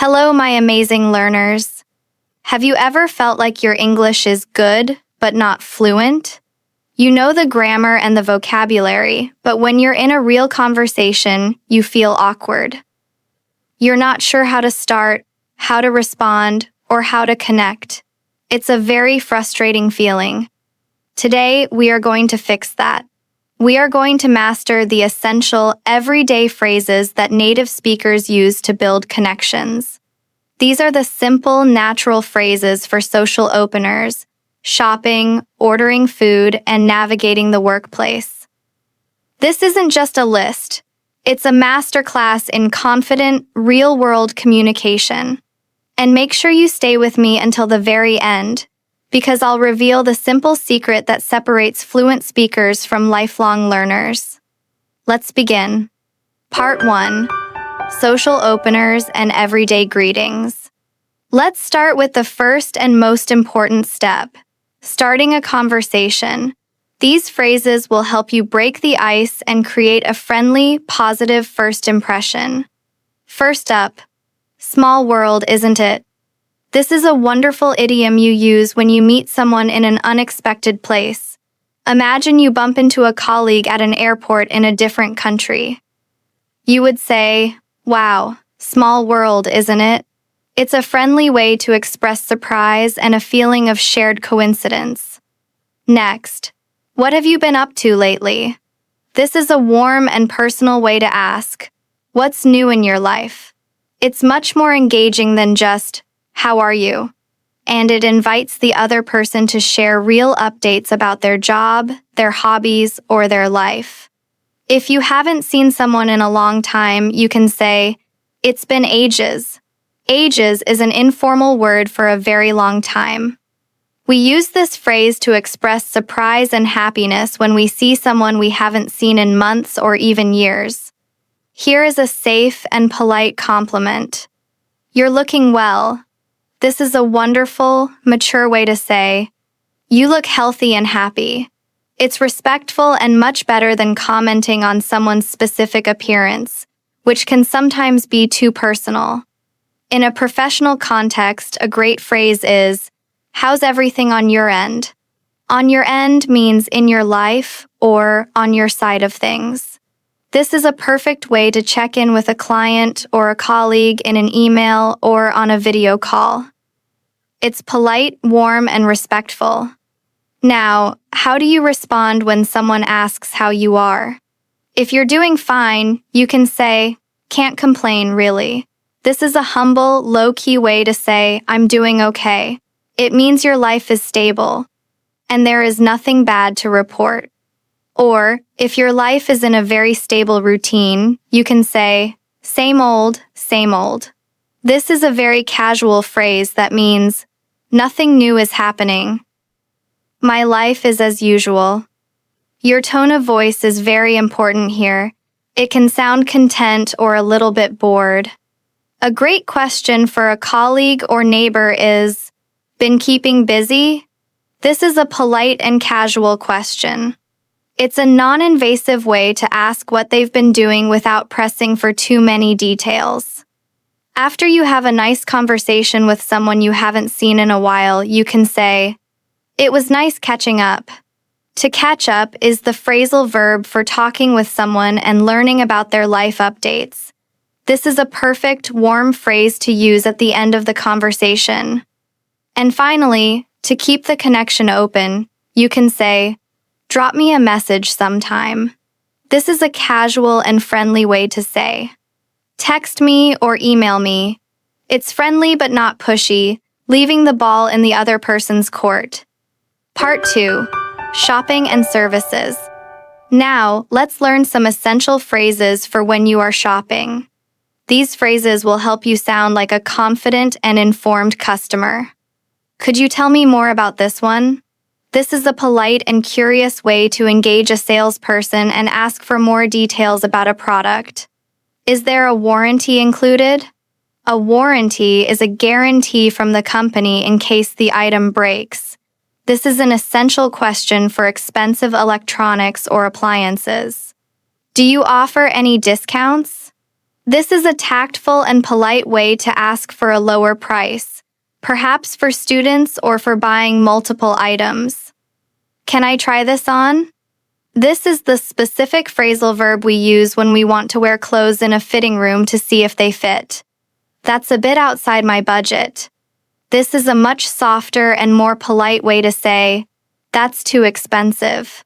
Hello, my amazing learners. Have you ever felt like your English is good, but not fluent? You know the grammar and the vocabulary, but when you're in a real conversation, you feel awkward. You're not sure how to start, how to respond, or how to connect. It's a very frustrating feeling. Today, we are going to fix that. We are going to master the essential, everyday phrases that native speakers use to build connections. These are the simple, natural phrases for social openers, shopping, ordering food, and navigating the workplace. This isn't just a list. It's a masterclass in confident, real-world communication. And make sure you stay with me until the very end, because I'll reveal the simple secret that separates fluent speakers from lifelong learners. Let's begin. Part 1. Social openers and everyday greetings. Let's start with the first and most important step, starting a conversation. These phrases will help you break the ice and create a friendly, positive first impression. First up, small world, isn't it? This is a wonderful idiom you use when you meet someone in an unexpected place. Imagine you bump into a colleague at an airport in a different country. You would say, "Wow, small world, isn't it?" It's a friendly way to express surprise and a feeling of shared coincidence. Next, what have you been up to lately? This is a warm and personal way to ask, "What's new in your life?" It's much more engaging than just, "How are you?" And it invites the other person to share real updates about their job, their hobbies, or their life. If you haven't seen someone in a long time, you can say, "It's been ages." Ages is an informal word for a very long time. We use this phrase to express surprise and happiness when we see someone we haven't seen in months or even years. Here is a safe and polite compliment. "You're looking well." This is a wonderful, mature way to say, "You look healthy and happy." It's respectful and much better than commenting on someone's specific appearance, which can sometimes be too personal. In a professional context, a great phrase is, "How's everything on your end?" On your end means in your life or on your side of things. This is a perfect way to check in with a client or a colleague in an email or on a video call. It's polite, warm, and respectful. Now, how do you respond when someone asks how you are? If you're doing fine, you can say, "Can't complain, really." This is a humble, low-key way to say, "I'm doing okay." It means your life is stable, and there is nothing bad to report. Or, if your life is in a very stable routine, you can say, "Same old, same old." This is a very casual phrase that means, "Nothing new is happening. My life is as usual." Your tone of voice is very important here. It can sound content or a little bit bored. A great question for a colleague or neighbor is, "Been keeping busy?" This is a polite and casual question. It's a non-invasive way to ask what they've been doing without pressing for too many details. After you have a nice conversation with someone you haven't seen in a while, you can say, "It was nice catching up." To catch up is the phrasal verb for talking with someone and learning about their life updates. This is a perfect, warm phrase to use at the end of the conversation. And finally, to keep the connection open, you can say, "Drop me a message sometime." This is a casual and friendly way to say, "Text me or email me." It's friendly but not pushy, leaving the ball in the other person's court. Part 2. Shopping and services. Now, let's learn some essential phrases for when you are shopping. These phrases will help you sound like a confident and informed customer. Could you tell me more about this one? This is a polite and curious way to engage a salesperson and ask for more details about a product. Is there a warranty included? A warranty is a guarantee from the company in case the item breaks. This is an essential question for expensive electronics or appliances. Do you offer any discounts? This is a tactful and polite way to ask for a lower price, perhaps for students or for buying multiple items. Can I try this on? This is the specific phrasal verb we use when we want to wear clothes in a fitting room to see if they fit. That's a bit outside my budget. This is a much softer and more polite way to say, that's too expensive.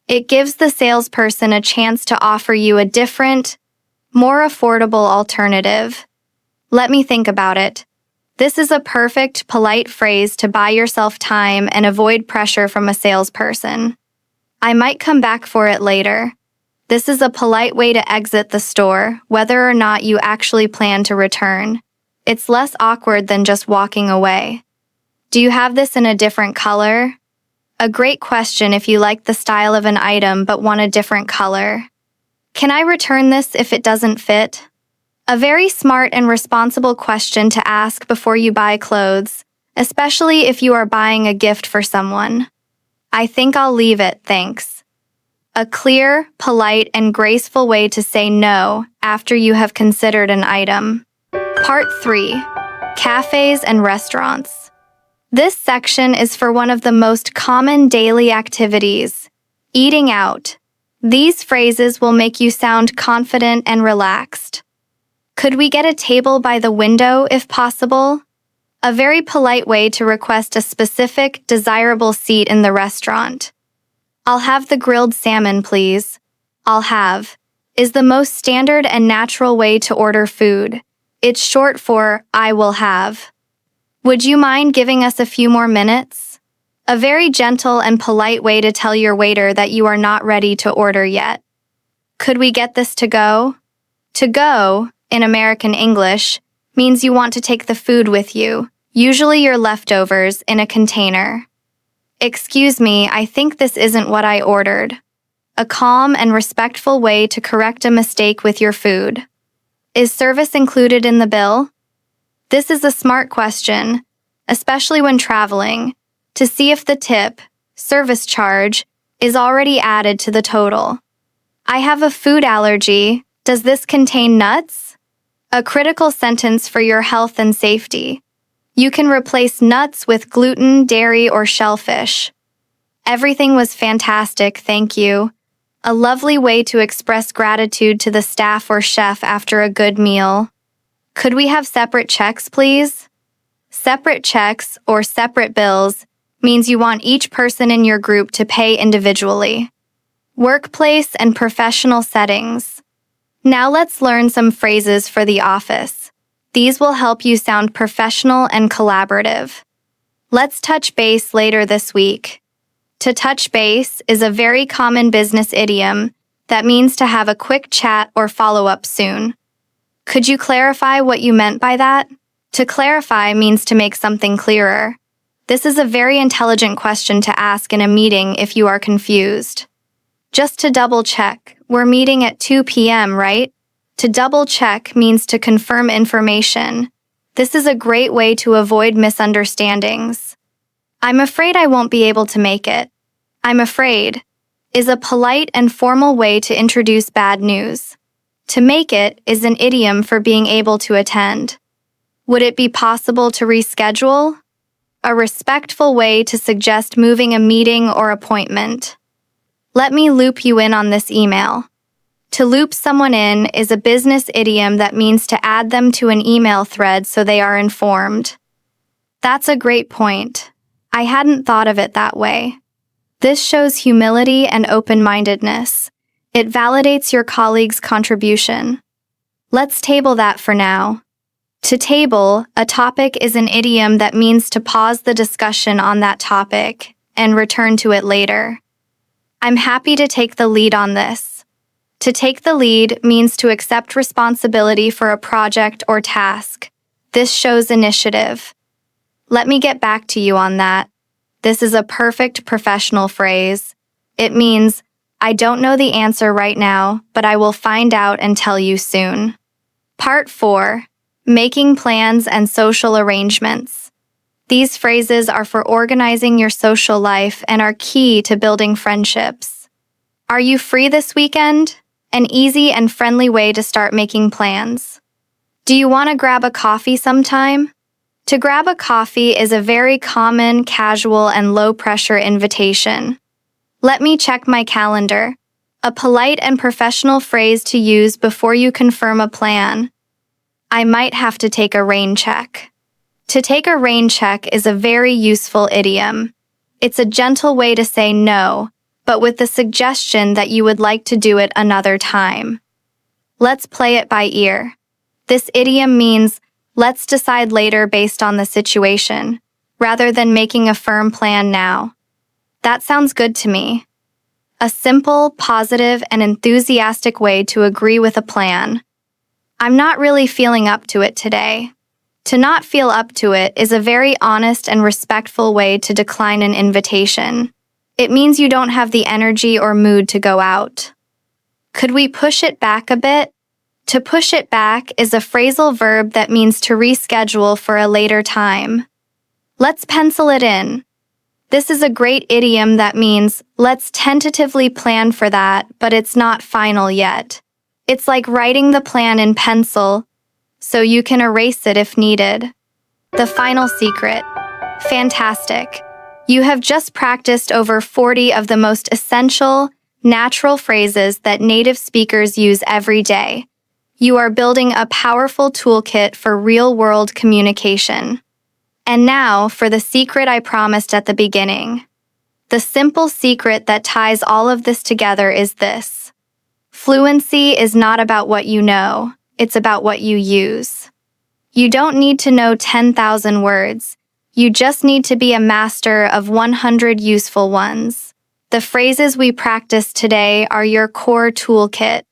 It gives the salesperson a chance to offer you a different, more affordable alternative. Let me think about it. This is a perfect, polite phrase to buy yourself time and avoid pressure from a salesperson. I might come back for it later. This is a polite way to exit the store, whether or not you actually plan to return. It's less awkward than just walking away. Do you have this in a different color? A great question if you like the style of an item but want a different color. Can I return this if it doesn't fit? A very smart and responsible question to ask before you buy clothes, especially if you are buying a gift for someone. I think I'll leave it, thanks. A clear, polite, and graceful way to say no after you have considered an item. Part 3. Cafes and restaurants. This section is for one of the most common daily activities, eating out. These phrases will make you sound confident and relaxed. Could we get a table by the window if possible? A very polite way to request a specific, desirable seat in the restaurant. I'll have the grilled salmon, please. I'll have is the most standard and natural way to order food. It's short for I will have. Would you mind giving us a few more minutes? A very gentle and polite way to tell your waiter that you are not ready to order yet. Could we get this to go? To go, in American English, means you want to take the food with you, usually your leftovers, in a container. Excuse me, I think this isn't what I ordered. A calm and respectful way to correct a mistake with your food. Is service included in the bill? This is a smart question, especially when traveling, to see if the tip, service charge, is already added to the total. I have a food allergy. Does this contain nuts? A critical sentence for your health and safety. You can replace nuts with gluten, dairy, or shellfish. Everything was fantastic, thank you. A lovely way to express gratitude to the staff or chef after a good meal. Could we have separate checks, please? Separate checks or separate bills means you want each person in your group to pay individually. Workplace and professional settings. Now let's learn some phrases for the office. These will help you sound professional and collaborative. Let's touch base later this week. To touch base is a very common business idiom that means to have a quick chat or follow up soon. Could you clarify what you meant by that? To clarify means to make something clearer. This is a very intelligent question to ask in a meeting if you are confused. Just to double check, we're meeting at 2 p.m., right? To double check means to confirm information. This is a great way to avoid misunderstandings. I'm afraid I won't be able to make it. I'm afraid is a polite and formal way to introduce bad news. To make it is an idiom for being able to attend. Would it be possible to reschedule? A respectful way to suggest moving a meeting or appointment. Let me loop you in on this email. To loop someone in is a business idiom that means to add them to an email thread so they are informed. That's a great point. I hadn't thought of it that way. This shows humility and open-mindedness. It validates your colleague's contribution. Let's table that for now. To table a topic is an idiom that means to pause the discussion on that topic and return to it later. I'm happy to take the lead on this. To take the lead means to accept responsibility for a project or task. This shows initiative. Let me get back to you on that. This is a perfect professional phrase. It means, I don't know the answer right now, but I will find out and tell you soon. Part 4. Making plans and social arrangements. These phrases are for organizing your social life and are key to building friendships. Are you free this weekend? an easy and friendly way to start making plans. Do you want to grab a coffee sometime? To grab a coffee is a very common, casual, and low-pressure invitation. Let me check my calendar. A polite and professional phrase to use before you confirm a plan. I might have to take a rain check. To take a rain check is a very useful idiom. It's a gentle way to say no, but with the suggestion that you would like to do it another time. Let's play it by ear. This idiom means, let's decide later based on the situation, rather than making a firm plan now. That sounds good to me. A simple, positive, and enthusiastic way to agree with a plan. I'm not really feeling up to it today. To not feel up to it is a very honest and respectful way to decline an invitation. It means you don't have the energy or mood to go out. Could we push it back a bit? To push it back is a phrasal verb that means to reschedule for a later time. Let's pencil it in. This is a great idiom that means, let's tentatively plan for that, but it's not final yet. It's like writing the plan in pencil, so you can erase it if needed. The final secret. Fantastic. You have just practiced over 40 of the most essential, natural phrases that native speakers use every day. You are building a powerful toolkit for real-world communication. And now for the secret I promised at the beginning. The simple secret that ties all of this together is this. Fluency is not about what you know, it's about what you use. You don't need to know 10,000 words. You just need to be a master of 100 useful ones. The phrases we practice today are your core toolkit.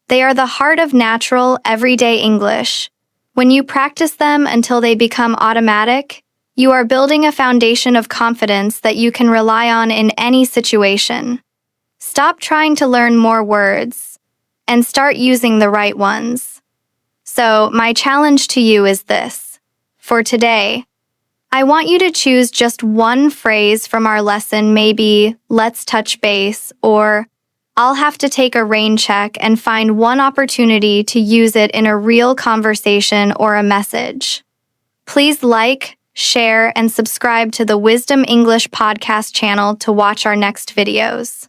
They are the heart of natural, everyday English. When you practice them until they become automatic, you are building a foundation of confidence that you can rely on in any situation. Stop trying to learn more words and start using the right ones. So, my challenge to you is this. For today, I want you to choose just one phrase from our lesson, maybe, let's touch base, or I'll have to take a rain check, and find one opportunity to use it in a real conversation or a message. Please like, share, and subscribe to the Wisdom English podcast channel to watch our next videos.